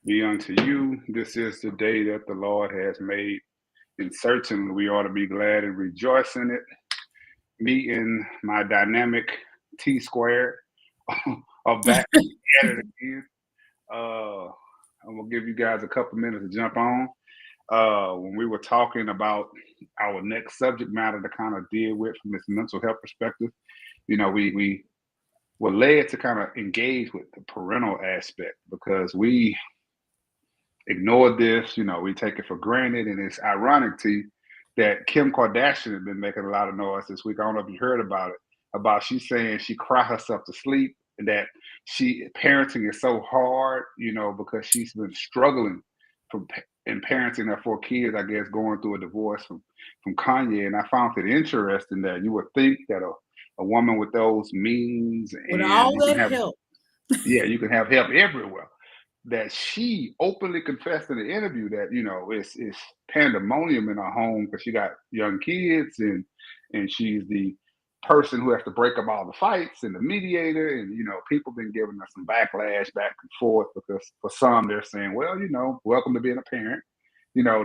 be unto you. This is the day that the Lord has made, and certainly we ought to be glad and rejoice in it. Me and my dynamic T squared are back at it again. I'm gonna give you guys a couple minutes to jump on. When we were talking about our next subject matter to kind of deal with from this mental health perspective, we were led to kind of engage with the parental aspect because we ignored this. We take it for granted, and it's ironic to that Kim Kardashian has been making a lot of noise this week. I don't know if you heard about it. About she's saying she cried herself to sleep, and that she parenting is so hard, because she's been struggling from in parenting her 4 kids. I guess going through a divorce from Kanye, and I found it interesting that you would think that a woman with those means With and all you can that have help. you can have help everywhere, that she openly confessed in the interview that it's pandemonium in her home because she got young kids, and she's the person who has to break up all the fights and the mediator, and people been giving us some backlash back and forth because for some they're saying, well, welcome to being a parent,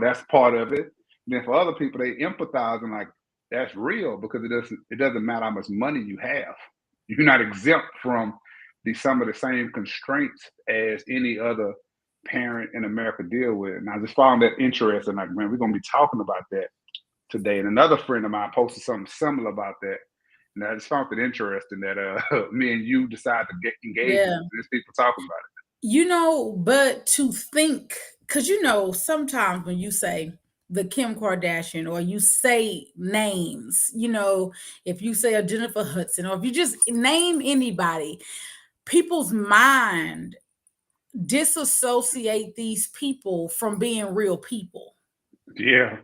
that's part of it. And then for other people, they empathize and like, that's real because it doesn't matter how much money you have, you're not exempt from some of the same constraints as any other parent in America deal with. And I just found that interesting. Like, man, we're gonna be talking about that today. And another friend of mine posted something similar about that. And I just found it interesting that me and you decided to get engaged in Yeah. this. There's people talking about But to think, because sometimes when you say the Kim Kardashian or you say names, if you say a Jennifer Hudson or if you just name anybody, people's mind disassociate these people from being real people. it. Yeah.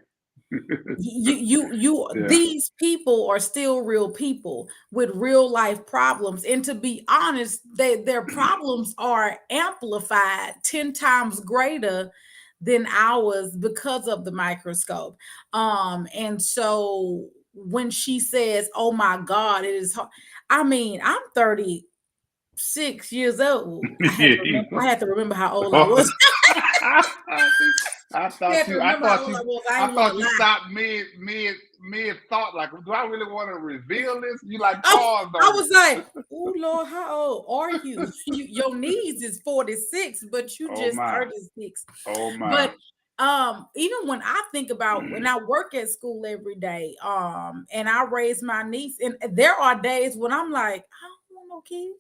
Yeah. These people are still real people with real life problems, and to be honest, their problems are amplified 10 times greater than ours because of the microscope. And so when she says, oh my God, it is hard. I mean, I'm 36 years old. I had to Yeah. remember, I had to remember how old I was. I I thought had to you. I remember how thought old you. I was. I I ain't want to thought you lie. stopped mid thought. Like, do I really want to reveal this? You like I, paused I on was like, oh Lord, how old are you? Your knees is 46, but you Oh just my. 36. Oh my. But even when I think about when I work at school every day, and I raise my niece, and there are days when I'm like, I don't want no kids.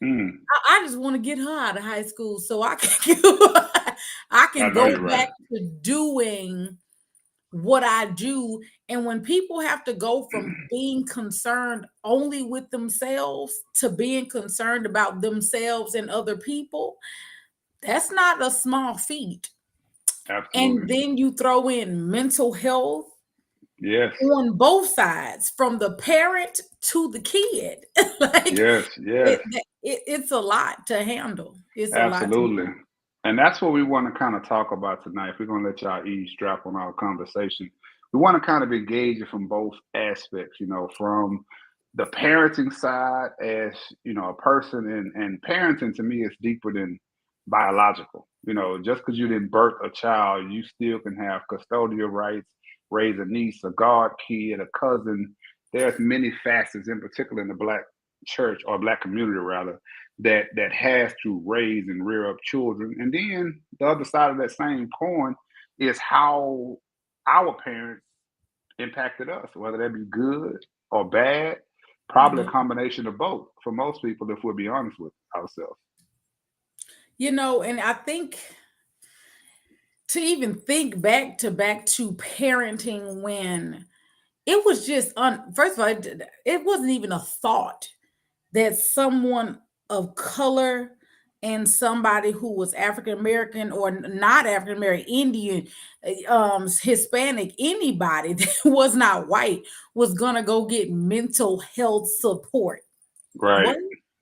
Mm, I just want to get her out of high school so I can I I can know go you're right. back to doing what I do. And when people have to go from being concerned only with themselves to being concerned about themselves and other people, that's not a small feat. And Absolutely. then you throw in mental health Yes. on both sides, from the parent to the kid. Like Yes. Yes. it's a lot to handle. It's a lot to Absolutely. handle. And that's what we want to kind of talk about tonight. If we're going to let y'all eavesdrop on our conversation, we want to kind of engage it from both aspects, from the parenting side as, a person. And parenting to me is deeper than biological. Just because you didn't birth a child, you still can have custodial rights, raise a niece, a god kid, a cousin. There's many facets, in particular in the Black church or Black community rather, that has to raise and rear up children. And then the other side of that same coin is how our parents impacted us, whether that be good or bad, probably a Yeah. combination of both for most people, if we'll be honest with ourselves. And I think to even think back to parenting when it was just first of all, it wasn't even a thought that someone of color and somebody who was African American or not African American, Indian, Hispanic, anybody that was not white was gonna go get mental health support. Right. What?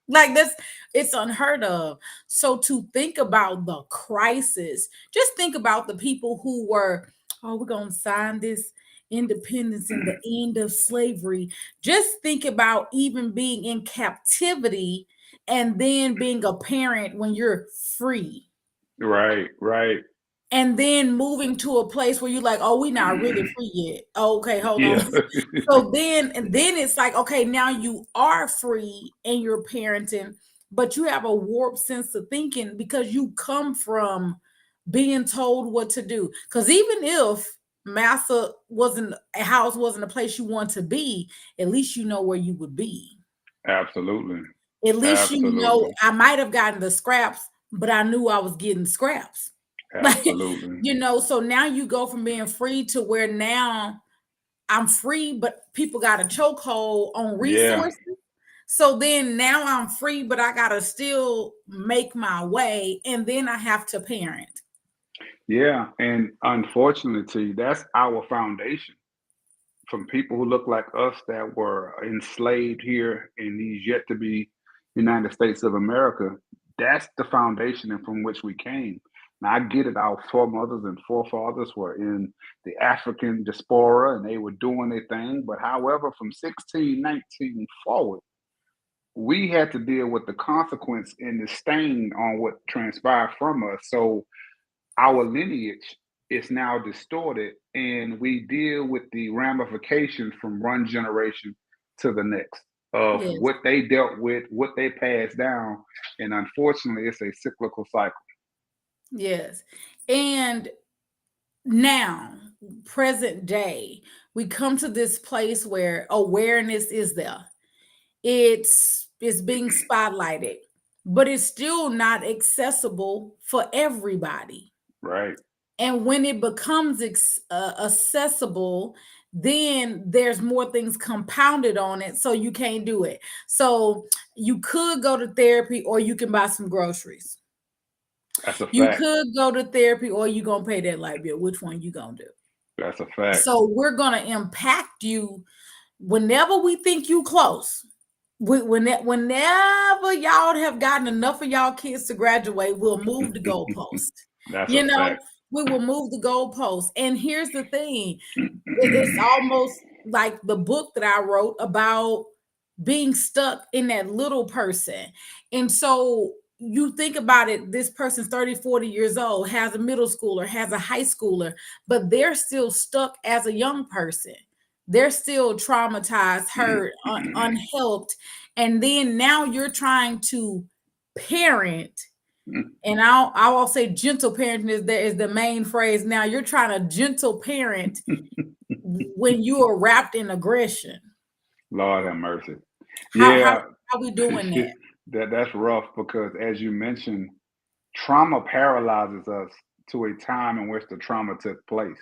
Like that's it's unheard of. So to think about the crisis, just think about the people who were, oh, we're gonna sign this independence and the end of slavery. Just think about even being in captivity and then being a parent when you're free. Right, right. and then moving to a place where you're like, oh, we not really free yet. Oh, okay, hold on. Yeah. So then it's like, okay, now you are free and you're parenting, but you have a warped sense of thinking because you come from being told what to do. Because even if massa wasn't a house wasn't a place you want to be, at least you know where you would be. Absolutely. At least you know Absolutely. I might have gotten the scraps, but I knew I was getting scraps. Like, Absolutely. so now you go from being free to where now I'm free, but people got a chokehold on Yeah. resources. So then now I'm free, but I gotta still make my way, and then I have to parent. Yeah. And unfortunately, T, that's our foundation. From people who look like us that were enslaved here in these yet to be United States of America, that's the foundation and from which we came. Now I get it, our foremothers and forefathers were in the African diaspora and they were doing their thing. But however, from 1619 forward, we had to deal with the consequence and the stain on what transpired from us. So our lineage is now distorted and we deal with the ramifications from one generation to the next of Yes, what they dealt with, what they passed down. And unfortunately, it's a cyclical cycle. yes. And now, present day, we come to this place where awareness is there. It's being spotlighted, but it's still not accessible for everybody. Right. And when it becomes accessible, then there's more things compounded on it, so you can't do it. So you could go to therapy, or you can buy some groceries. That's a You fact. could go to therapy, or you gonna pay that light bill. Which one you gonna do? That's a fact. So we're gonna impact you whenever we think you close. Whenever y'all have gotten enough of y'all kids to graduate, we'll move the goalpost. That's a You know, fact. we will move the goalpost. And here's the thing: it's almost like the book that I wrote about being stuck in that little person. And so you think about it, this person's 30, 40 years old, has a middle schooler, has a high schooler, but they're still stuck as a young person. They're still traumatized, hurt, unhelped. And then now you're trying to parent, and I'll say gentle parenting is the main phrase. Now you're trying to gentle parent when you are wrapped in aggression. Lord have mercy. How Yeah, how we doing that? that's rough because as you mentioned, trauma paralyzes us to a time in which the trauma took place.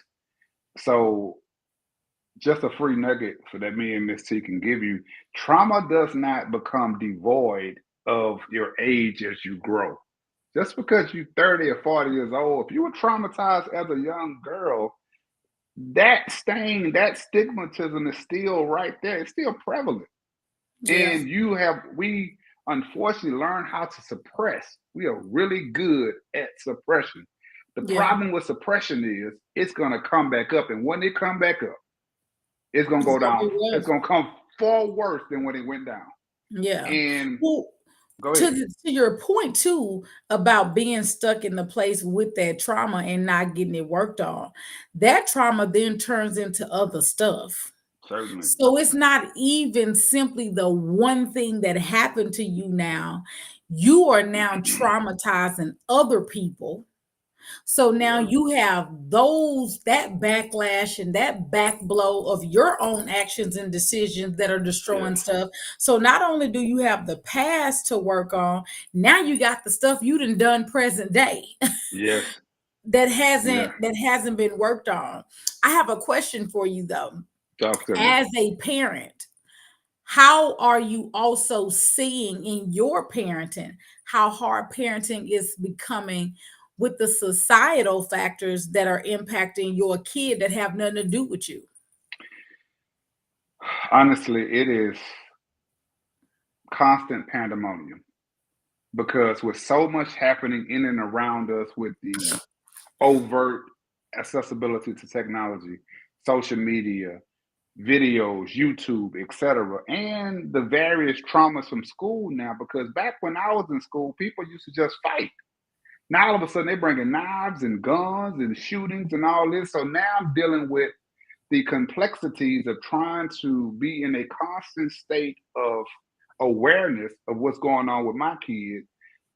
So just a free nugget for that me and Miss T can give you. Trauma does not become devoid of your age as you grow. Just because you're 30 or 40 years old, if you were traumatized as a young girl, that stain, that stigmatism is still right there. It's still prevalent. Yeah, And we unfortunately learn how to suppress. We are really good at suppression. The yeah. problem with suppression is it's going to come back up. And when it come back up, it's gonna It's go gonna down. be It's rough. gonna come far worse than when it went down. Yeah. And Well, go ahead. to your point too about being stuck in the place with that trauma and not getting it worked on, that trauma then turns into other stuff. Certainly. So it's not even simply the one thing that happened to you now. You are now traumatizing other people. So now Yeah. you have that backlash and that back blow of your own actions and decisions that are destroying Yes. stuff. So not only do you have the past to work on, now you got the stuff you done present day Yes. that Yeah. hasn't been worked on. I have a question for you though. Talk to me. As a parent, how are you also seeing in your parenting how hard parenting is becoming with the societal factors that are impacting your kid that have nothing to do with you? Honestly, it is constant pandemonium because with so much happening in and around us with the overt accessibility to technology, social media, videos, YouTube, etc., and the various traumas from school now. Because back when I was in school, people used to just fight. Now all of a sudden they're bringing knives and guns and shootings and all this. So now I'm dealing with the complexities of trying to be in a constant state of awareness of what's going on with my kids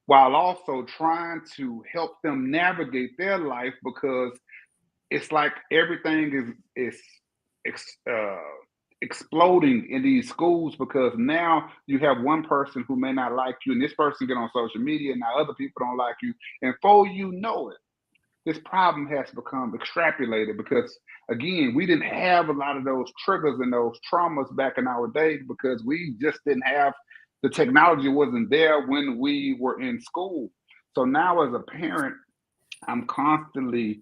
while also trying to help them navigate their life because it's like everything is ex, uh, exploding in these schools because now you have one person who may not like you and this person get on social media and now other people don't like you and before you know it this problem has become extrapolated because again we didn't have a lot of those triggers and those traumas back in our days because we just didn't have the technology wasn't there when we were in school. So now as a parent I'm constantly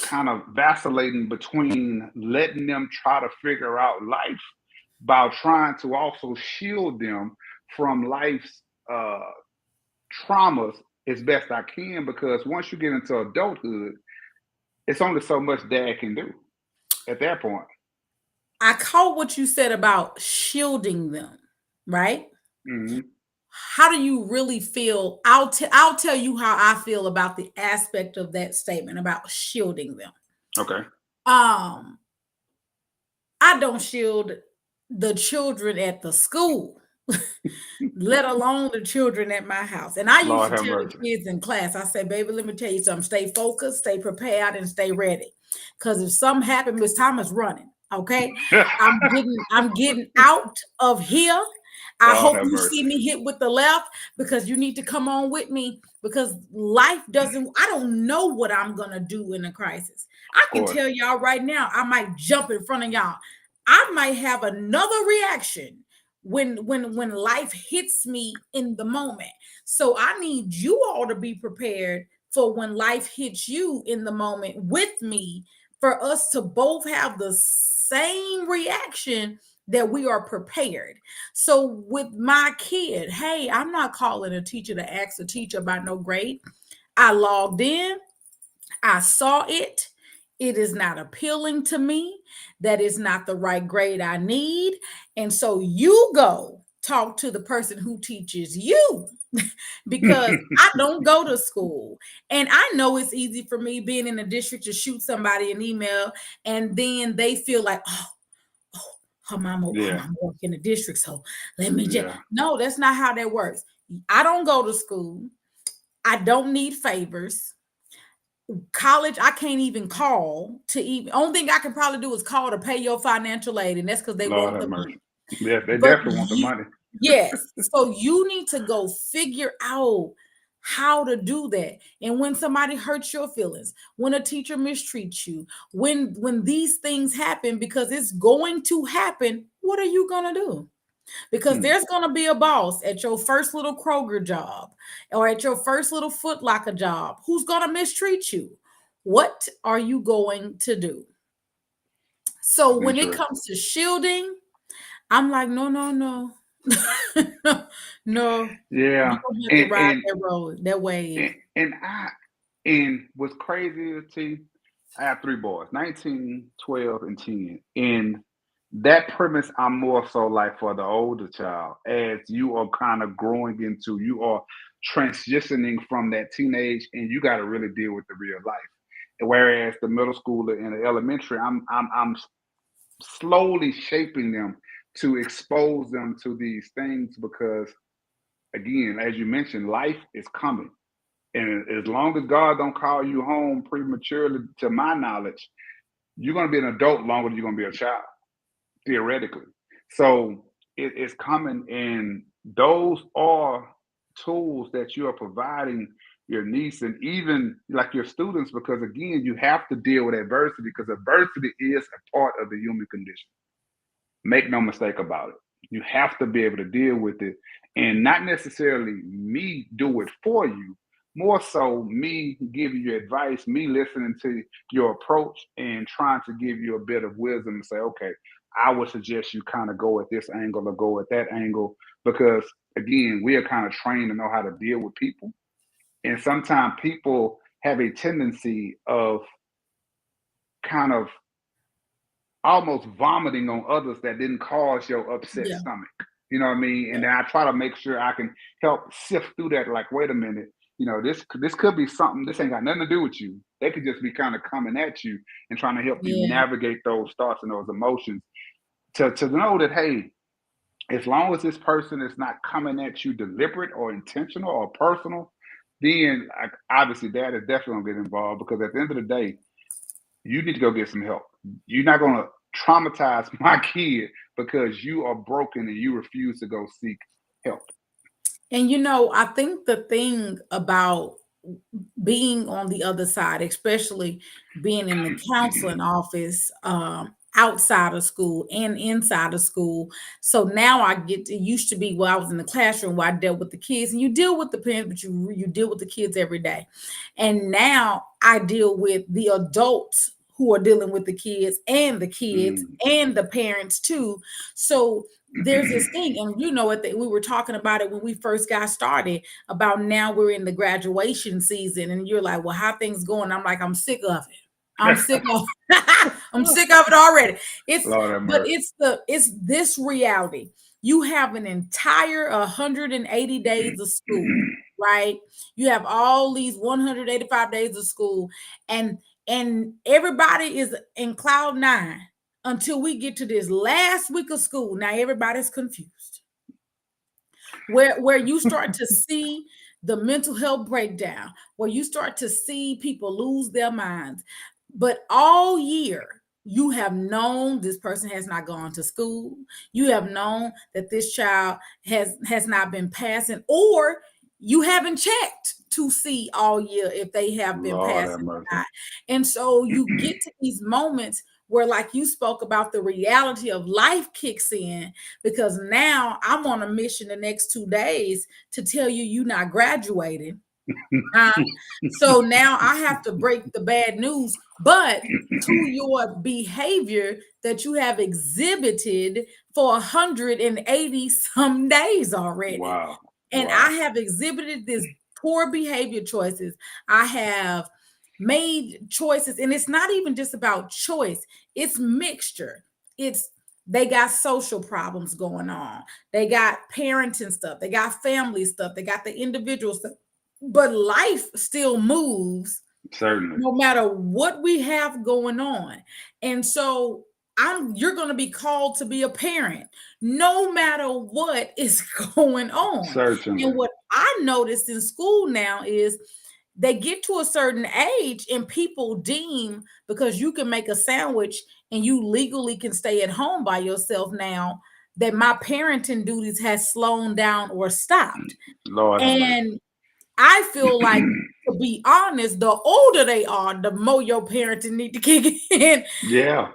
kind of vacillating between letting them try to figure out life while trying to also shield them from life's traumas as best I can because once you get into adulthood, it's only so much dad can do at that point. I caught what you said about shielding them, right? Hmm. How do you really feel? I'll tell you how I feel about the aspect of that statement about shielding them. Okay. Um, I don't shield the children at the school, let alone the children at my house. And I used Lord to have tell the mercy. kids in class, I said, baby, let me tell you something. Stay focused, stay prepared, and stay ready. Because if something happened, Miss Thomas running. Okay. I'm getting out of here. I Lord hope have you see mercy. me hit with the left because you need to come on with me because life doesn't, I don't know what I'm gonna do in a crisis. I Of can course. tell y'all right now, I might jump in front of y'all. I might have another reaction when life hits me in the moment. So I need you all to be prepared for when life hits you in the moment with me for us to both have the same reaction that we are prepared. So with my kid, hey, I'm not calling a teacher to ask a teacher about no grade. I logged in, I saw it. It is not appealing to me. That is not the right grade I need. And so you go talk to the person who teaches you because I don't go to school. And I know it's easy for me being in a district to shoot somebody an email and then they feel like, oh, her Yeah. mama work in the district. So let me just, Yeah. no, that's not how that works. I don't go to school. I don't need favors. College, I can't even call to even. Only thing I can probably do is call to pay your financial aid, and that's because they Lord want have the mercy. money. Yes, they But definitely want the you, money. yes, so you need to go figure out how to do that. And when somebody hurts your feelings, when a teacher mistreats you, when these things happen, because it's going to happen, what are you gonna do? Because Hmm. there's going to be a boss at your first little Kroger job or at your first little Foot Locker job who's going to mistreat you. What are you going to do? So That's when it interesting. comes to shielding, I'm like, no, no, no. No, no, Yeah. you're gonna have to And ride and that road, that wave. and I and what's crazy is T, I have three boys, 19, 12, and 10. And that premise I'm more so like for the older child, as you are kind of growing into, you are transitioning from that teenage and you got to really deal with the real life. Whereas the middle schooler and the elementary, I'm slowly shaping them to expose them to these things because again, as you mentioned, life is coming. And as long as God don't call you home prematurely, to my knowledge, you're going to be an adult longer than you're going to be a child, theoretically. So it's coming, and those are tools that you are providing your niece and even like your students, because again, you have to deal with adversity because adversity is a part of the human condition. Make no mistake about it. You have to be able to deal with it and not necessarily me do it for you, more so me giving you advice, me listening to your approach and trying to give you a bit of wisdom and say, okay, I would suggest you kind of go at this angle or go at that angle because again, we are kind of trained to know how to deal with people. And sometimes people have a tendency of kind of almost vomiting on others that didn't cause your upset Yeah, stomach. You know what I mean? And yeah, then I try to make sure I can help sift through that. Like, wait a minute, this could be something. This ain't got nothing to do with you. They could just be kind of coming at you and trying to help you Yeah. navigate those thoughts and those emotions. To know that, hey, as long as this person is not coming at you deliberate or intentional or personal, then obviously dad is definitely gonna get involved, because at the end of the day, you need to go get some help. You're not gonna traumatize my kid because you are broken and you refuse to go seek help. And I think the thing about being on the other side, especially being in the counseling office, outside of school and inside of school. So now it used to be where I was in the classroom where I dealt with the kids, and you deal with the parents, but you deal with the kids every day. And now I deal with the adults who are dealing with the kids Mm. and the parents too. So there's this thing, and we were talking about it when we first got started, about now we're in the graduation season, and you're like, well, how things going? I'm like, I'm sick of it. I'm sick of I'm sick of it already. Lord have But mercy. it's this reality. You have an entire 180 days of school, right? You have all these 185 days of school, and everybody is in cloud nine until we get to this last week of school. Now everybody's confused. Where you start to see the mental health breakdown, where you start to see people lose their minds. But all year, you have known this person has not gone to school. You have known that this child has not been passing, or you haven't checked to see all year if they have been Lord have passing or mercy. not. And so you get to these moments where, like you spoke about, the reality of life kicks in, because now I'm on a mission the next 2 days to tell you you're not graduating. Uh, so now I have to break the bad news, but to your behavior that you have exhibited for 180 some days already. Wow. And Wow. I have exhibited this poor behavior choices. I have made choices, and it's not even just about choice, it's mixture. It's They got social problems going on, they got parenting stuff, they got family stuff, they got the individual stuff, but life still moves Certainly. no matter what we have going on. And so you're going to be called to be a parent no matter what is going on. And Certainly. what I noticed in school now is they get to a certain age and people deem, because you can make a sandwich and you legally can stay at home by yourself now, that my parenting duties has slowed down or stopped. Lord have mercy. And I feel like, to be honest, the older they are, the more your parenting need to kick in, Yeah.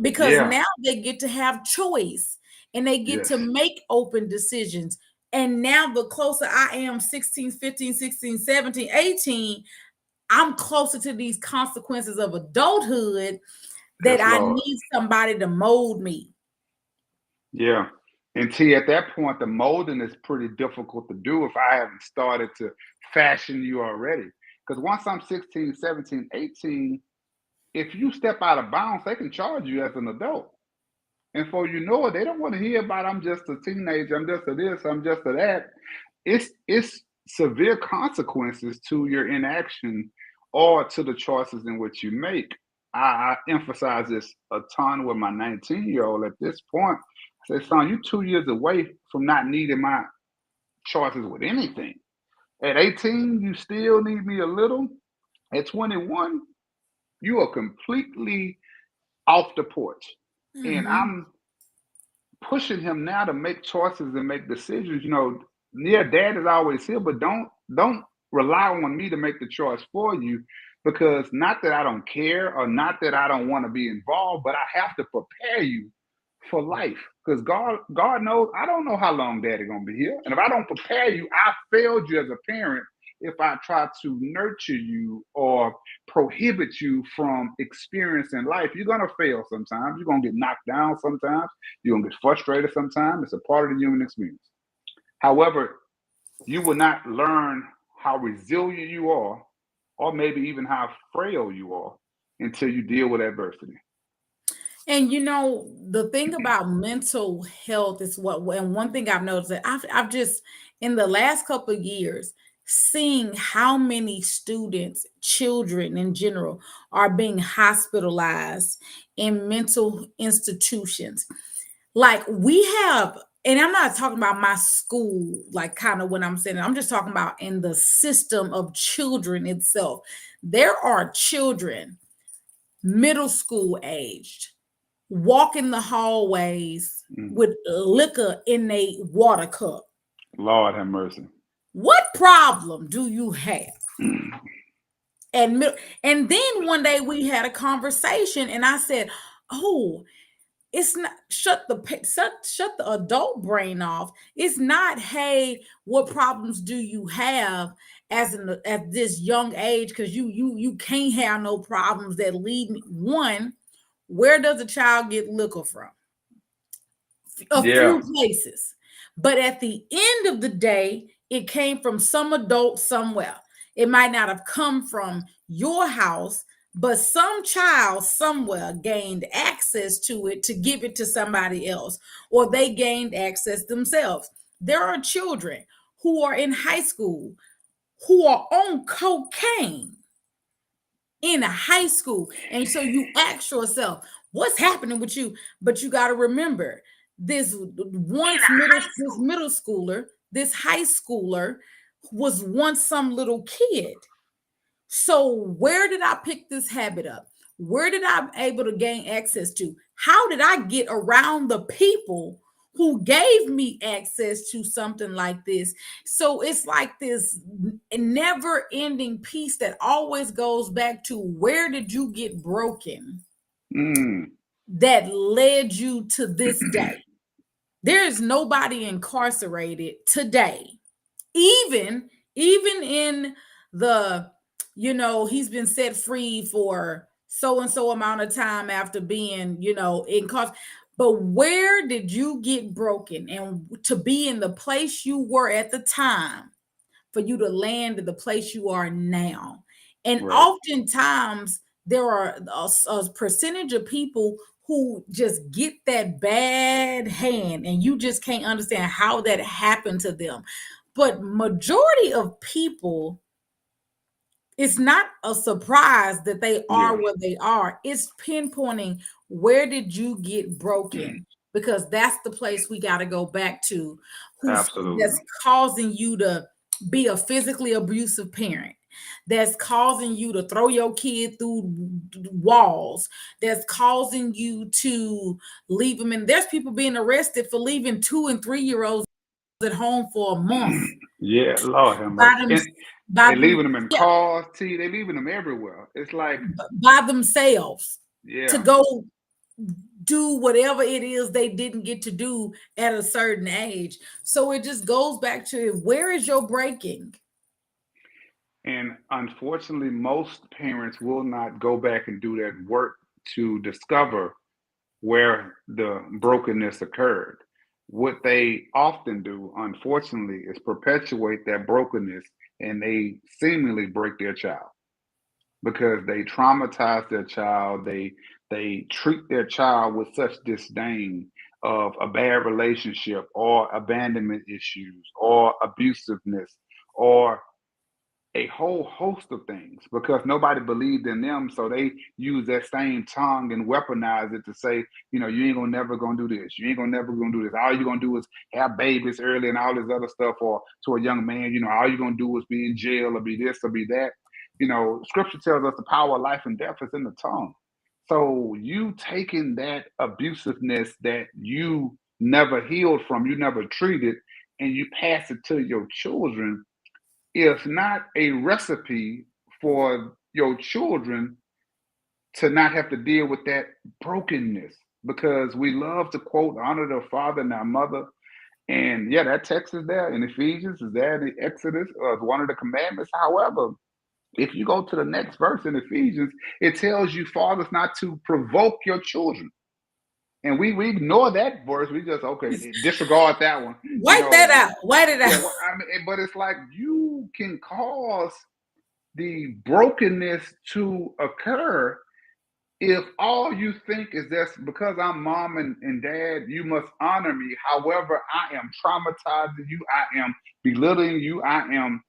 because Yeah. now they get to have choice and they get Yes. to make open decisions. And now the closer I am, 16, 15, 16, 17, 18, I'm closer to these consequences of adulthood, that Yes, I Lord. need somebody to mold me. Yeah. And T, at that point, the molding is pretty difficult to do if I haven't started to fashion you already. Because once I'm 16, 17, 18, if you step out of bounds, they can charge you as an adult. And for you know it, they don't want to hear about I'm just a teenager, I'm just a this, I'm just a that. It's severe consequences to your inaction or to the choices in which you make. I emphasize this a ton with my 19-year-old at this point. I say, son, you're 2 years away from not needing my choices with anything. At 18, you still need me a little. At 21, you are completely off the porch. And Mhm. I'm pushing him now to make choices and make decisions. Yeah, dad is always here, but don't rely on me to make the choice for you, because not that I don't care or not that I don't want to be involved, but I have to prepare you for life. Because God knows I don't know how long daddy gonna be here. And if I don't prepare you, I failed you as a parent if I try to nurture you or prohibit you from experiencing life. You're gonna fail sometimes. You're gonna get knocked down sometimes. You're gonna get frustrated sometimes. It's a part of the human experience. However, you will not learn how resilient you are, or maybe even how frail you are, until you deal with adversity. And the thing about mental health is and one thing I've noticed that I've just, in the last couple of years, seeing how many students, children in general, are being hospitalized in mental institutions. Like we have, and I'm not talking about my school, like kind of when I'm saying it, I'm just talking about in the system of children itself. There are children, middle school aged, walking the hallways Mm. with liquor in a water cup. Lord have mercy. What problem do you have? Mm. And and then one day we had a conversation, and I said, "Oh, it's not shut the adult brain off. It's not, hey, what problems do you have at this young age? Because you can't have no problems that lead me. One, where does a child get liquor from? A Yeah. few places. But at the end of the day, it came from some adult somewhere. It might not have come from your house, but some child somewhere gained access to it to give it to somebody else, or they gained access themselves. There are children who are in high school who are on cocaine in a high school. And so you ask yourself, what's happening with you? But you got to remember, this this middle schooler, this high schooler was once some little kid. So where did I pick this habit up? Where did I able to gain access to? How did I get around the people who gave me access to something like this? So it's like this never ending piece that always goes back to, where did you get broken Mm. that led you to this day? There is nobody incarcerated today, even in the, he's been set free for so and so amount of time after being, in cause. But where did you get broken, and to be in the place you were at the time for you to land in the place you are now? And Right. oftentimes there are a percentage of people who just get that bad hand, and you just can't understand how that happened to them. But majority of people, it's not a surprise that they are Yeah. where they are. It's pinpointing, where did you get broken? Because that's the place we got to go back to. Absolutely. That's causing you to be a physically abusive parent, that's causing you to throw your kid through walls, that's causing you to leave them. And there's people being arrested for leaving 2 and 3 year olds at home for a month Yeah. Lord have by mercy. them And by they them leaving them in yeah, cars. T. They leaving them everywhere. It's like, by themselves to yeah. go do whatever it is they didn't get to do at a certain age. So it just goes back to, where is your breaking? And unfortunately, most parents will not go back and do that work to discover where the brokenness occurred. What they often do, unfortunately, is perpetuate that brokenness, and they seemingly break their child because they traumatize their child. They treat their child with such disdain of a bad relationship or abandonment issues or abusiveness or a whole host of things because nobody believed in them. So they use that same tongue and weaponize it to say, you ain't gonna never gonna do this. You ain't gonna never gonna do this. All you're gonna do is have babies early and all this other stuff. Or to a young man, all you're gonna do is be in jail or be this or be that. Scripture tells us the power of life and death is in the tongue. So you taking that abusiveness that you never healed from, you never treated, and you pass it to your children is not a recipe for your children to not have to deal with that brokenness because we love to quote honor the father and our mother. And yeah, that text is there in Ephesians, is there in Exodus, one of the commandments. However, if you go to the next verse in Ephesians, it tells you fathers not to provoke your children. And we ignore that verse. We just, okay, disregard that one. Wipe that out. Wipe it Yeah, out. well, I mean, but it's like you can cause the brokenness to occur if all you think is that's because I'm mom and dad, you must honor me. However, I am traumatizing you, I am belittling you, I am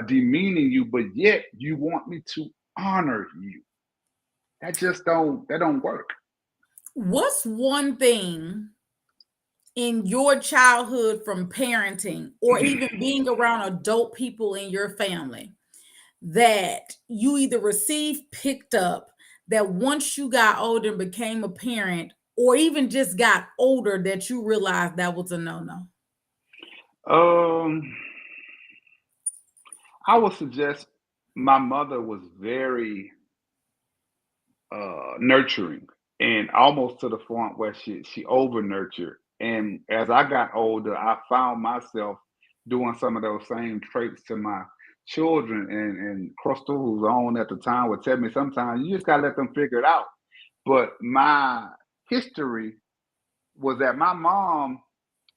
demeaning you, but yet you want me to honor you. That don't work. What's one thing in your childhood from parenting or even being around adult people in your family that you either received, picked up, that once you got older and became a parent, or even just got older, that you realized that was a no-no? Um, I would suggest my mother was very nurturing and almost to the point where she over nurtured. And as I got older, I found myself doing some of those same traits to my children. And Crystal, who was on at the time, would tell me sometimes you just gotta let them figure it out. But my history was that my mom,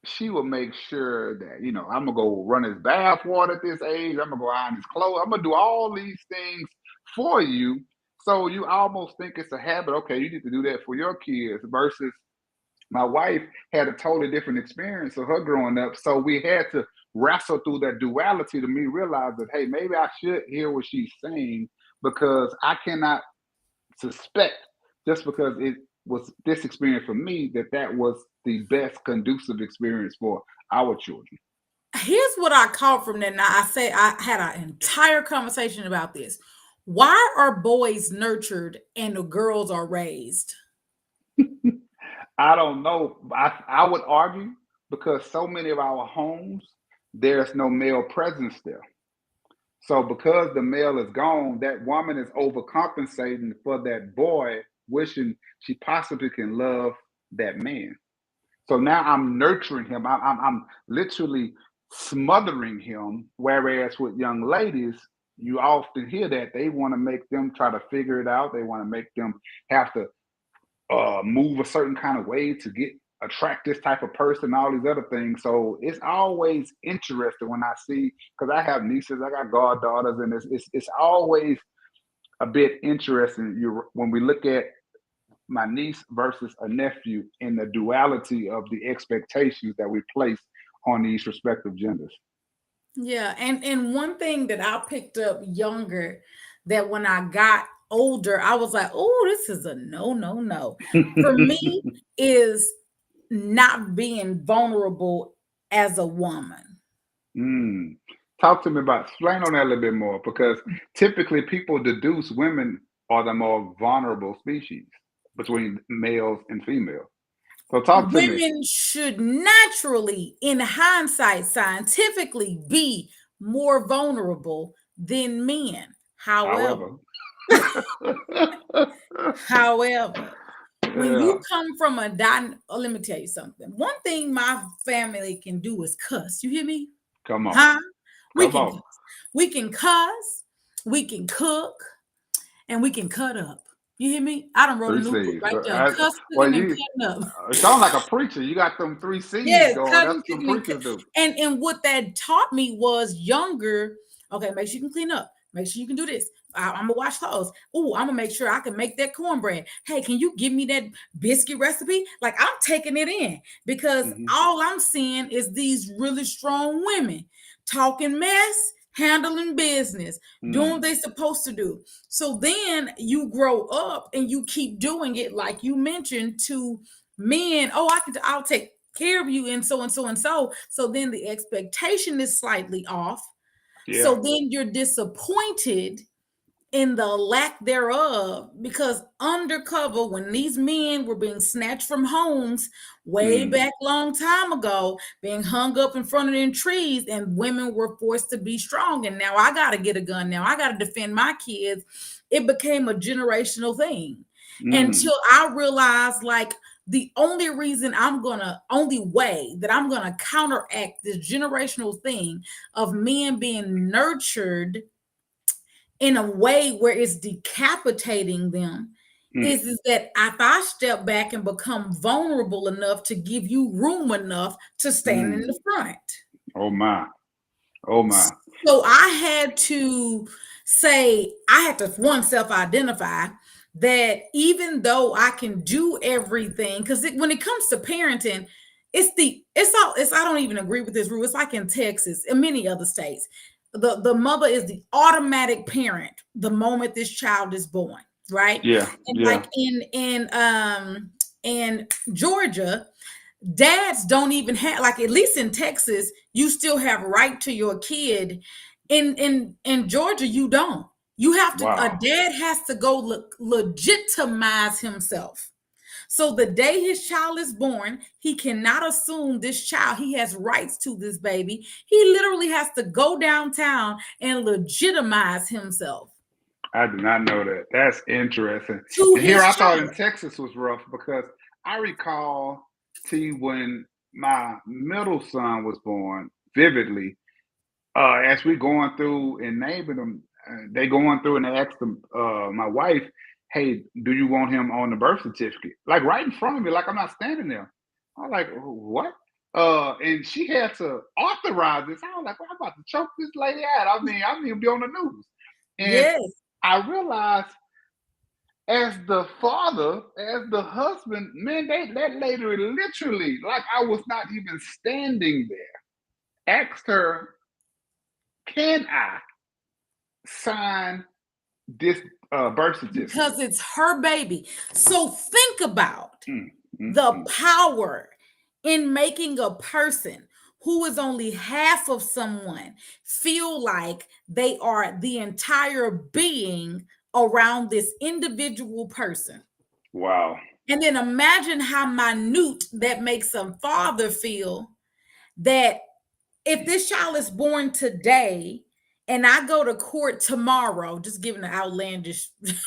she would make sure that, I'm gonna go run his bath water at this age, I'm gonna go iron his clothes, I'm gonna do all these things for you. So you almost think it's a habit. Okay, you need to do that for your kids versus my wife had a totally different experience of her growing up. So we had to wrestle through that duality to me realize that, hey, maybe I should hear what she's saying because I cannot suspect just because it was this experience for me that was the best conducive experience for our children. Here's what I caught from that. Now, I say I had an entire conversation about this. Why are boys nurtured and the girls are raised? I don't know. I would argue because so many of our homes, there's no male presence there. So because the male is gone, that woman is overcompensating for that boy, wishing she possibly can love that man. So now I'm nurturing him. I'm literally smothering him. Whereas with young ladies, you often hear that they want to make them try to figure it out. They want to make them have to move a certain kind of way to get attract this type of person, all these other things. So it's always interesting when I see because I have nieces, I got goddaughters, and it's always a bit interesting. You when we look at my niece versus a nephew in the duality of the expectations that we place on these respective genders. Yeah, and one thing that I picked up younger that when I got older, I was like, "Oh, this is a no, no, no." For me, is not being vulnerable as a woman. Mm. Talk to me about explain on that a little bit more because typically people deduce women are the more vulnerable species between males and females. So talk to me. Women should naturally, in hindsight, scientifically be more vulnerable than men. However, However, however, when yeah, you come from let me tell you something. One thing my family can do is cuss. You hear me? come on, Huh? We come can on. cuss. We can cuss. We can cook, and we can cut up. You hear me? I done wrote a Three new book C's. right there. Cuss, Well, cooking, and you cutting up. sound like a preacher. You got them three C's Yes, going. That's cutting, what them cooking, and preachers do. and what that taught me was younger. Okay, make sure you can clean up. Make sure you can do this. I'm gonna wash clothes. Oh, I'm gonna make sure I can make that cornbread. Hey, can you give me that biscuit recipe? Like I'm taking it in because Hmm. all I'm seeing is these really strong women talking mess, handling business, doing what Mm. they're supposed to do. So then you grow up and you keep doing it, like you mentioned to men. Oh, I'll take care of you and so and so and so. So then the expectation is slightly off. So Yeah. then you're disappointed in the lack thereof because undercover when these men were being snatched from homes way Mm. back long time ago, being hung up in front of them trees, and women were forced to be strong, and now I got to get a gun, now I got to defend my kids. It became a generational thing Mm. until I realized, like, the only way that I'm gonna counteract this generational thing of men being nurtured in a way where it's decapitating them Mm. is that if I step back and become vulnerable enough to give you room enough to stand in Mm. the front. Oh my. Oh my. So I had to I had to one self-identify that even though I can do everything, because when it comes to parenting, it's I don't even agree with this rule. It's like in Texas and many other states. the mother is the automatic parent the moment this child is born, right? Yeah. And Yeah. like in Georgia, dads don't even have, like, at least in Texas, you still have right to your kid. In Georgia, you don't. You have to, a Wow. dad has to go legitimize himself. So the day his child is born, he cannot assume this child, he has rights to this baby. He literally has to go downtown and legitimize himself I did not know that. That's interesting. to And here his I thought in child. Texas was rough because I recall T when my middle son was born vividly. As we going through and naming them, they going through and they asked them, my wife, "Hey, do you want him on the birth certificate?" Like right in front of me, like I'm not standing there. I'm like, "What?" And she had to authorize this. I was like, well, "I'm about to choke this lady out." I mean, be on the news. And Yes, I realized, as the father, as the husband, man, that lady literally, like I was not even standing there, asked her, "Can I sign this birth certificate?" because it's her baby. So think about Mm, mm, the mm. power in making a person who is only half of someone feel like they are the entire being around this individual person. Wow. And then imagine how minute that makes a father feel, that if this child is born today and I go to court tomorrow, just giving an outlandish Yeah.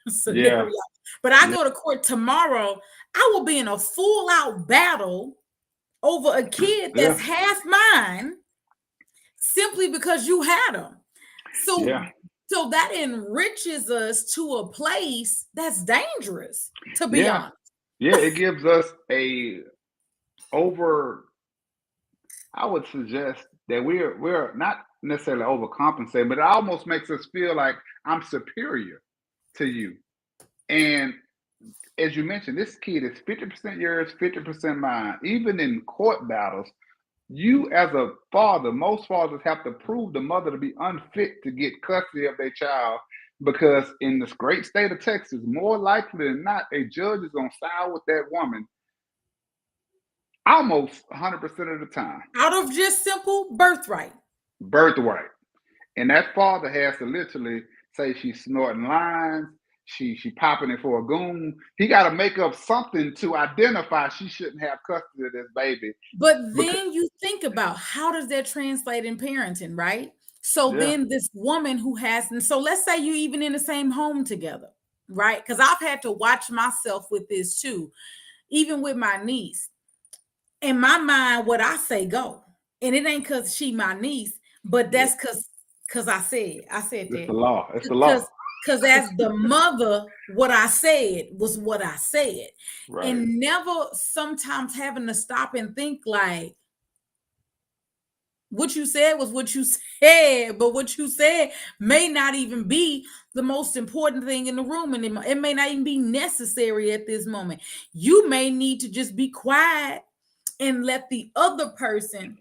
scenario, but I Yeah. go to court tomorrow, I will be in a full out battle over a kid Yeah. that's half mine simply because you had them. Yeah. So that enriches us to a place that's dangerous, to be Yeah. honest. Yeah. It gives us a over. I would suggest that we're not necessarily overcompensating, but it almost makes us feel like I'm superior to you. And as you mentioned, this kid is 50% yours, 50% mine. Even in court battles, you as a father, most fathers have to prove the mother to be unfit to get custody of their child because in this great state of Texas, more likely than not, a judge is going to side with that woman almost 100% of the time. Out of just simple birthright. Birthright. And that father has to literally say she's snorting lines, she popping it for a goon. He got to make up something to identify she shouldn't have custody of this baby. But Because then you think about, how does that translate in parenting, right? So yeah, then this woman who has, and so let's say you even in the same home together, right? Because I've had to watch myself with this too, even with my niece. In my mind, what I say go. And it ain't because she my niece, but yeah, that's because I said it's the that. law. It's the law. Because as the mother, what I said was what I said. Right. And never sometimes having to stop and think like, what you said was what you said, but what you said may not even be the most important thing in the room, and it may not even be necessary at this moment. You may need to just be quiet and let the other person,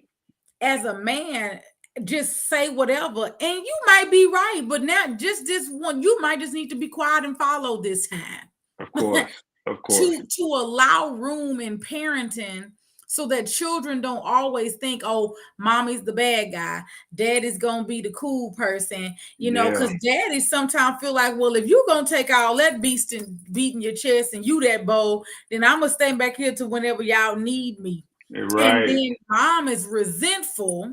as a man, just say whatever, and you might be right, but now just this one, you might just need to be quiet and follow this Of time. course. Of course. to allow room in parenting so that children don't always think, oh, mommy's the bad guy, daddy's gonna be the cool person, Yeah. because daddies sometimes feel like, well, if you're gonna take all that beast and beating your chest and you that bold, then I'm gonna stay back here to whenever y'all need me. And Right. then mom is resentful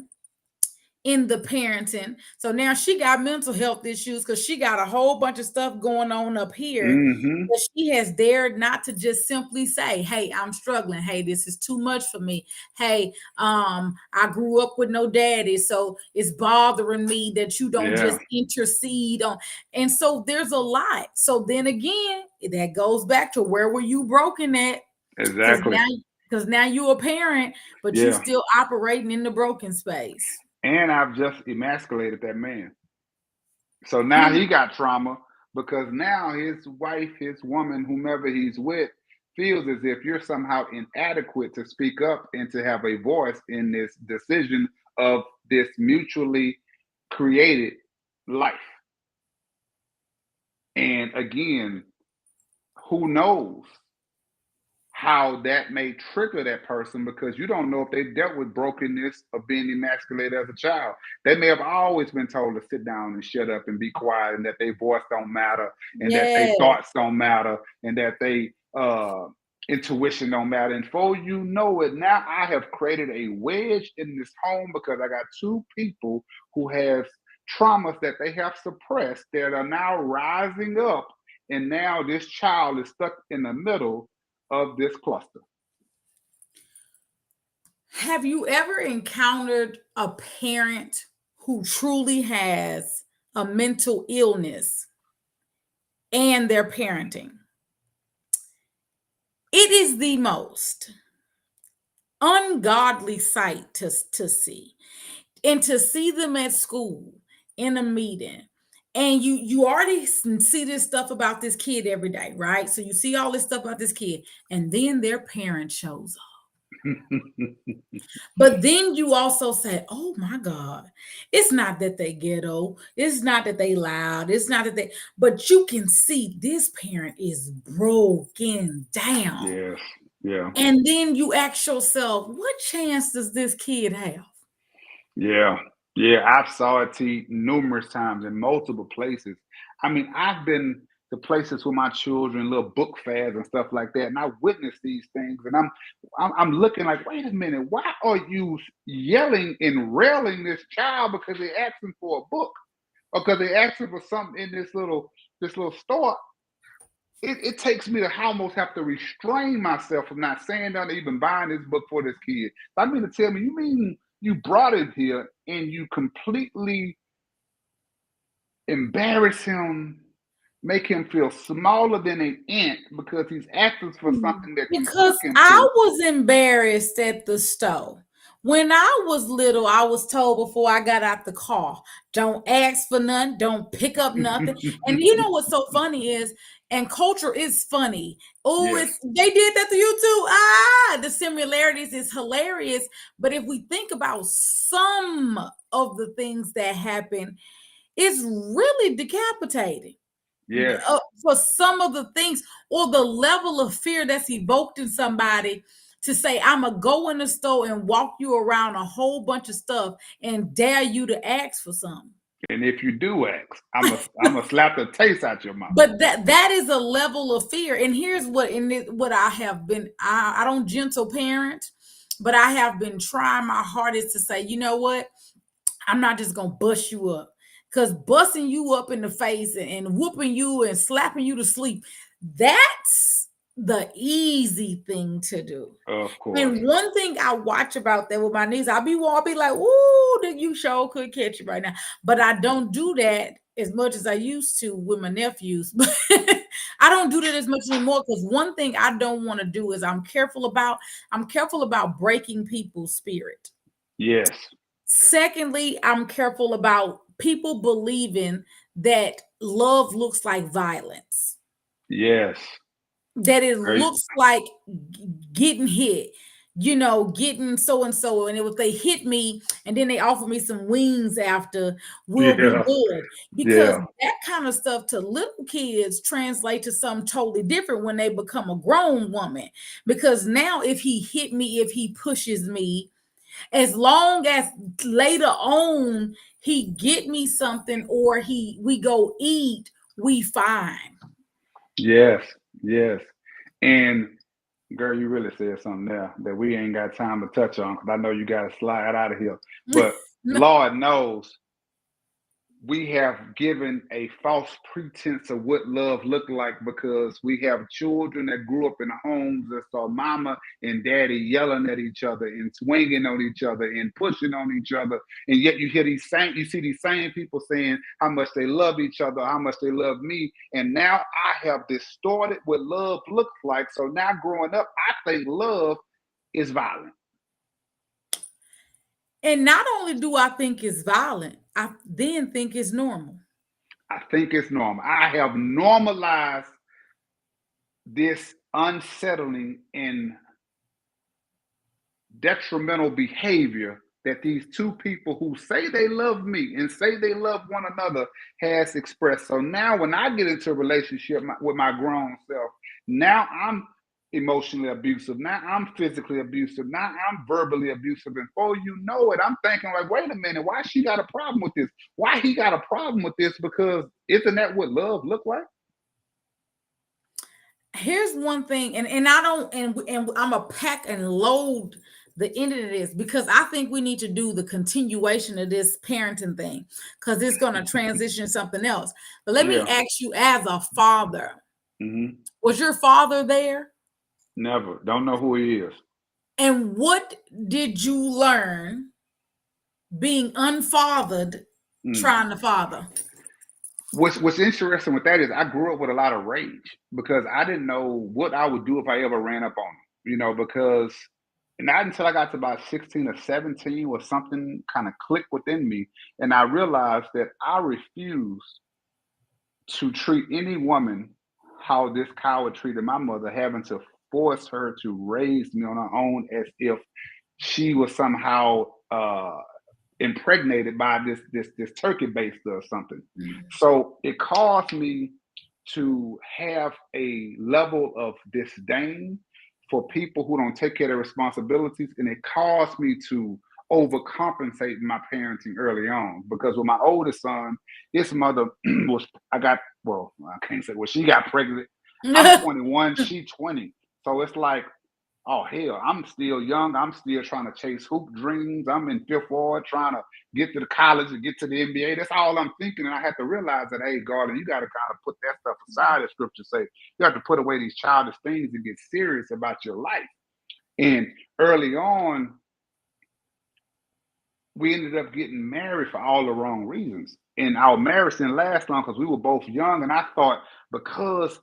in the parenting. So now she got mental health issues because she got a whole bunch of stuff going on up here. Mm-hmm. But she has dared not to just simply say, hey, I'm struggling. Hey, this is too much for me. Hey, I grew up with no daddy, so it's bothering me that you don't Yeah. just intercede on. And so there's a lot. So then again, that goes back to, where were you broken at? Because Exactly. now you're a parent, but you Yeah. still operating in the broken space. And I've just emasculated that man. So now Mm. he got trauma because now his wife, his woman, whomever he's with, feels as if you're somehow inadequate to speak up and to have a voice in this decision of this mutually created life. And again, who knows how that may trigger that person, because you don't know if they dealt with brokenness of being emasculated as a child. They may have always been told to sit down and shut up and be quiet, and that their voice don't matter, and that their Yes. thoughts don't matter, and that they intuition don't matter. And before you know it, now I have created a wedge in this home because I got two people who have traumas that they have suppressed that are now rising up, and now this child is stuck in the middle of this cluster. Have you ever encountered a parent who truly has a mental illness and their parenting? It is the most ungodly sight to see. And to see them at school in a meeting, and you already see this stuff about this kid every day, right? So you see all this stuff about this kid, and then their parent shows up. But then you also say, oh my God, it's not that they ghetto, it's not that they loud, it's not that they, but you can see this parent is broken down. Yes. Yeah. And then you ask yourself, what chance does this kid have? Yeah. Yeah. I've saw it numerous times in multiple places. I mean, I've been to places with my children, little book fairs and stuff like that, and I witnessed these things, and I'm looking like, wait a minute, why are you yelling and railing this child because they're asking for a book, or because they're asking for something in this little store? It takes me to almost have to restrain myself from not saying nothing, even buying this book for this kid. I mean, to tell me, you mean you brought it here and you completely embarrass him, make him feel smaller than an ant because he's asking for something that you Because took him I to. was embarrassed at the store. When I was little, I was told before I got out the car, don't ask for nothing, don't pick up nothing. And you know what's so funny is, and culture is funny. Oh, Yes, it's they did that to you too. Ah, the similarities is hilarious. But if we think about some of the things that happen, it's really decapitating yes, for some of the things, or the level of fear that's evoked in somebody to say, I'm gonna go in the store and walk you around a whole bunch of stuff and dare you to ask for something. and if you do ask, I'm a slap the taste out your mouth. But that is a level of fear. And here's what I have been. I don't gentle parent, but I have been trying my hardest to say, you know what? I'm not just gonna bust you up. Because busting you up in the face and whooping you and slapping you to sleep, that's the easy thing to do. Of course. And one thing I watch about that with my niece, I'll be like, ooh, that you sure could catch it right now. But I don't do that as much as I used to with my nephews. But I don't do that as much anymore, because one thing I don't want to do is I'm careful about breaking people's spirit. Yes, Secondly, I'm careful about people believing that love looks like violence, yes. that it Right. looks like getting hit, getting so and so. And if they hit me and then they offer me some wings after, we'll be Yeah, good. Because yeah, that kind of stuff to little kids translate to something totally different when they become a grown woman. Because now, if he hit me, if he pushes me, as long as later on he get me something or we go eat, we fine. yes, yes. And girl, you really said something there that we ain't got time to touch on, because I know you got to slide out of here. But Lord knows we have given a false pretense of what love looked like, because we have children that grew up in homes that saw mama and daddy yelling at each other and swinging on each other and pushing on each other, and yet you see these same people saying how much they love each other, how much they love me, and now I have distorted what love looks like. So now growing up, I think love is violent. And not only do I think it's violent, I then think it's normal. I think it's normal. I have normalized this unsettling and detrimental behavior that these two people who say they love me and say they love one another has expressed. So now when I get into a relationship with my grown self, now I'm emotionally abusive. Now I'm physically abusive. Now I'm verbally abusive. And before you know it, I'm thinking like, wait a minute, why she got a problem with this? Why he got a problem with this? Because isn't that what love look like? Here's one thing, and I don't, and I'm a pack and load the end of this because I think we need to do the continuation of this parenting thing because it's going to transition something else. But let me Yeah. ask you, as a father, Hmm. was your father there? Never. Don't know who he is. And what did you learn being unfathered, Mm. trying to father? What's interesting with that is I grew up with a lot of rage because I didn't know what I would do if I ever ran up on him. Because not until I got to about 16 or 17 was something kind of clicked within me. And I realized that I refused to treat any woman how this coward treated my mother, having to force her to raise me on her own as if she was somehow impregnated by this turkey baster or something. Mm. So it caused me to have a level of disdain for people who don't take care of their responsibilities, and it caused me to overcompensate in my parenting early on. Because with my oldest son, his mother was I got well, I can't say well, she got pregnant. I'm 21, she 20. So it's like, oh hell, I'm still young. I'm still trying to chase hoop dreams. I'm in fifth ward trying to get to the college and get to the NBA. That's all I'm thinking. And I had to realize that, hey, Garden, you got to kind of put that stuff aside, as scripture say. You have to put away these childish things and get serious about your life. And early on, we ended up getting married for all the wrong reasons. And our marriage didn't last long because we were both young. And I thought, because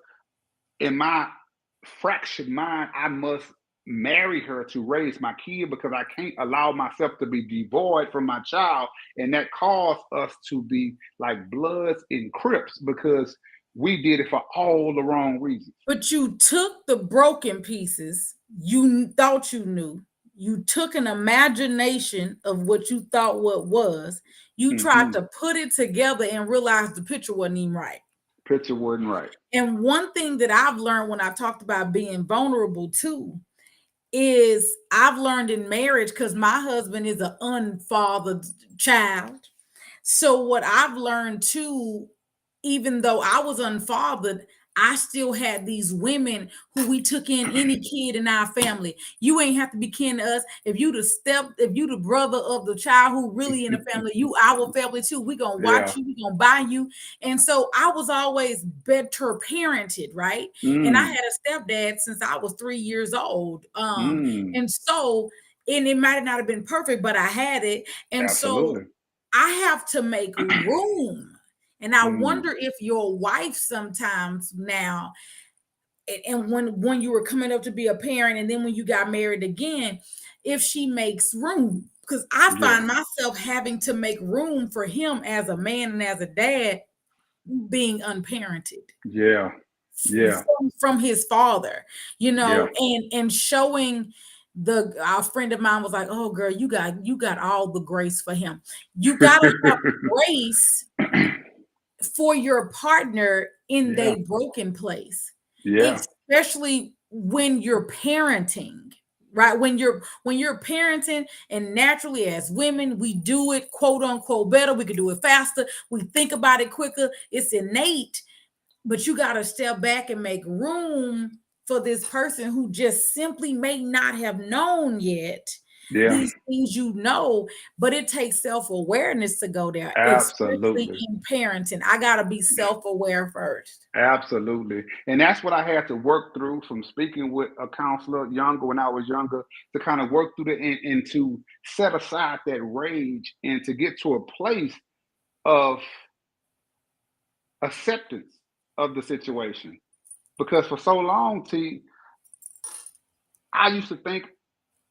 in my fractured mind, I must marry her to raise my kid because I can't allow myself to be devoid from my child. And that caused us to be like Bloods and Crips because we did it for all the wrong reasons. But you took the broken pieces you thought you knew. You took an imagination of what you thought what was. You tried Hmm. to put it together and realized the picture wasn't even right. Picture wasn't right. And one thing that I've learned when I talked about being vulnerable too is I've learned in marriage because my husband is an unfathered child. So what I've learned too, even though I was unfathered, I still had these women who we took in any kid in our family. You ain't have to be kin to us. If you the brother of the child who really in the family, you our family too. We gonna Yeah. watch you, we gonna buy you. And so I was always better parented, right? And I Mm. had a stepdad since I was 3 years old. Mm. And so, and it might not have been perfect, but I had it. And so Absolutely. I have to make room. And I Mm. wonder if your wife sometimes now, and when you were coming up to be a parent, and then when you got married again, if she makes room. Because I Yeah. find myself having to make room for him as a man and as a dad being unparented Yeah. Yeah. from his father, Yeah. and showing the our friend of mine was like, oh girl, you got all the grace for him. You gotta have grace for your partner in Yeah. their broken place, Yeah. especially when you're parenting, right? When you're parenting, and naturally as women, we do it quote unquote better. We can do it faster. We think about it quicker. It's innate, but you got to step back and make room for this person who just simply may not have known yet Yeah. these things, but it takes self-awareness to go there, especially Absolutely. in parenting. I got to be self-aware first. Absolutely. And that's what I had to work through from speaking with a counselor younger when I was younger to kind of work through and to set aside that rage and to get to a place of acceptance of the situation. Because for so long, T, I used to think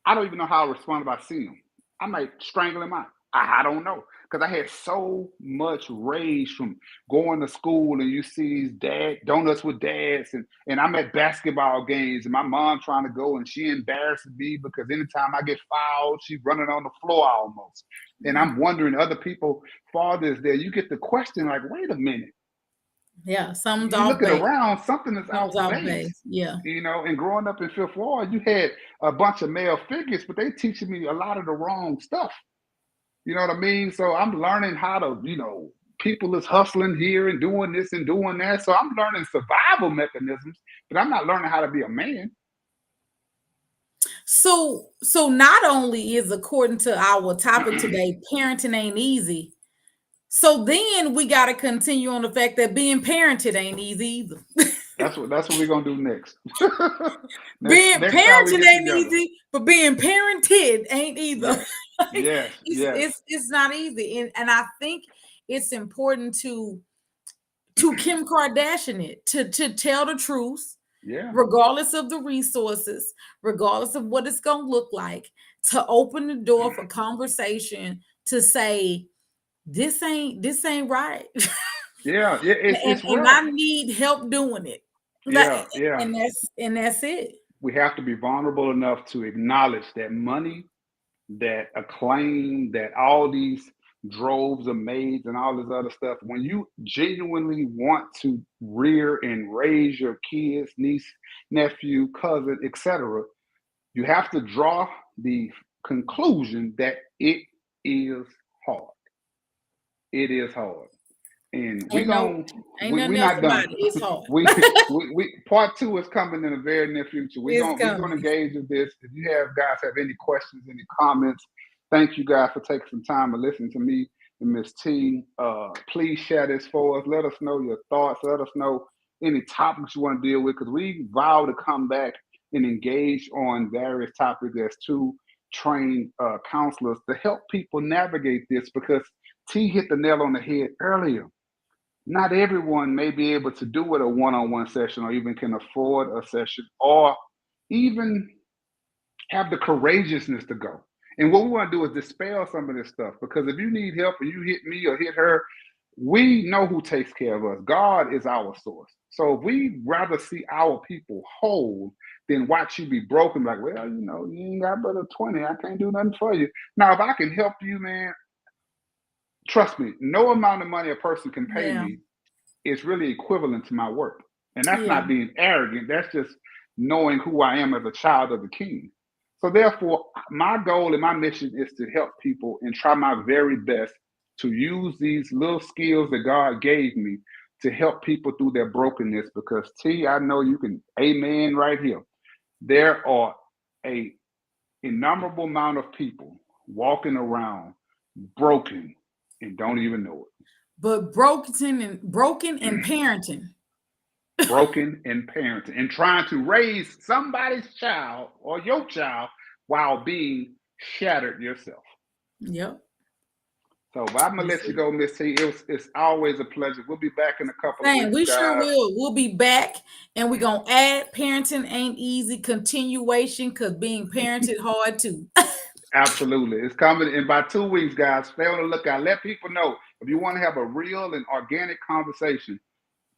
I don't even know how I respond if I see him. I might strangle him out. I don't know. Because I had so much rage from going to school and you see these donuts with dads and I'm at basketball games and my mom trying to go and she embarrasses me because anytime I get fouled, she's running on the floor almost. And Yeah. I'm wondering other people, fathers there, you get the question like, wait a minute, Yeah. Something's you off looking base. around, something is Something's off off base. base. Yeah. And growing up in Fifth Ward, you had a bunch of male figures, but they teaching me a lot of the wrong stuff. You know what I mean? So I'm learning how to, people is hustling here and doing this and doing that. So I'm learning survival mechanisms, but I'm not learning how to be a man. So not only is, according to our topic today, parenting ain't easy. So then we got to continue on the fact that being parented ain't easy either. That's what we're gonna do next. next Being next time we parenting get ain't together. easy, but being parented ain't either. Yes, Like, yes, it's yes, it's it's not easy, and I think it's important to Kim Kardashian it to tell the truth, yeah, regardless of the resources, regardless of what it's gonna look like, to open the door for conversation to say this ain't right. yeah. It's and rough. I need help doing it. Like, Yeah, yeah. and that's it. We have to be vulnerable enough to acknowledge that money, that acclaim, that all these droves of maids and all this other stuff, when you genuinely want to rear and raise your kids, niece, nephew, cousin, etc., you have to draw the conclusion that it is hard. It is hard. And Ain't no ain't we nothing else not about done. it. It's hard. we, we part two is coming in the very near future. It's We're gonna coming. engage with this. If you guys have any questions, any comments, thank you guys for taking some time to listen to me and Miss T. Please share this for us. Let us know your thoughts. Let us know any topics you want to deal with because we vow to come back and engage on various topics as two trained counselors to help people navigate this because T hit the nail on the head earlier. Not everyone may be able to do it a one-on-one session or even can afford a session or even have the courageousness to go. And what we want to do is dispel some of this stuff because if you need help and you hit me or hit her, we know who takes care of us. God is our source. So if we rather see our people whole than watch you be broken, like, well, you ain't got but a 20. I can't do nothing for you. Now, if I can help you, man, trust me, no amount of money a person can pay Yeah. me is really equivalent to my work. And that's Yeah. not being arrogant. That's just knowing who I am as a child of the king. So therefore, my goal and my mission is to help people and try my very best to use these little skills that God gave me to help people through their brokenness. Because T, I know you can amen right here. There are a innumerable amount of people walking around broken and don't even know it. But broken and parenting. Broken in parenting and trying to raise somebody's child or your child while being shattered yourself. Yep. So, but I'm gonna That's let you it. go, Miss T. It's always a pleasure. We'll be back in a couple of Dang, weeks, we sure guys. will. We'll be back and we're gonna add parenting ain't easy continuation because being parented hard too. Absolutely, it's coming in about 2 weeks, guys. Stay on the lookout. Let people know if you want to have a real and organic conversation.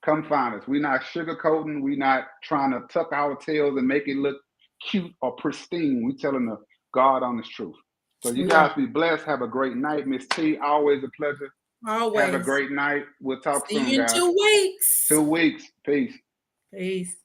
Come find us. We're not sugarcoating. We're not trying to tuck our tails and make it look cute or pristine. We're telling the God honest truth. So you We are guys be blessed. Have a great night. Miss T, always a pleasure. Have a always. great night. We'll talk See soon, you in guys. 2 weeks. 2 weeks. Peace. Peace.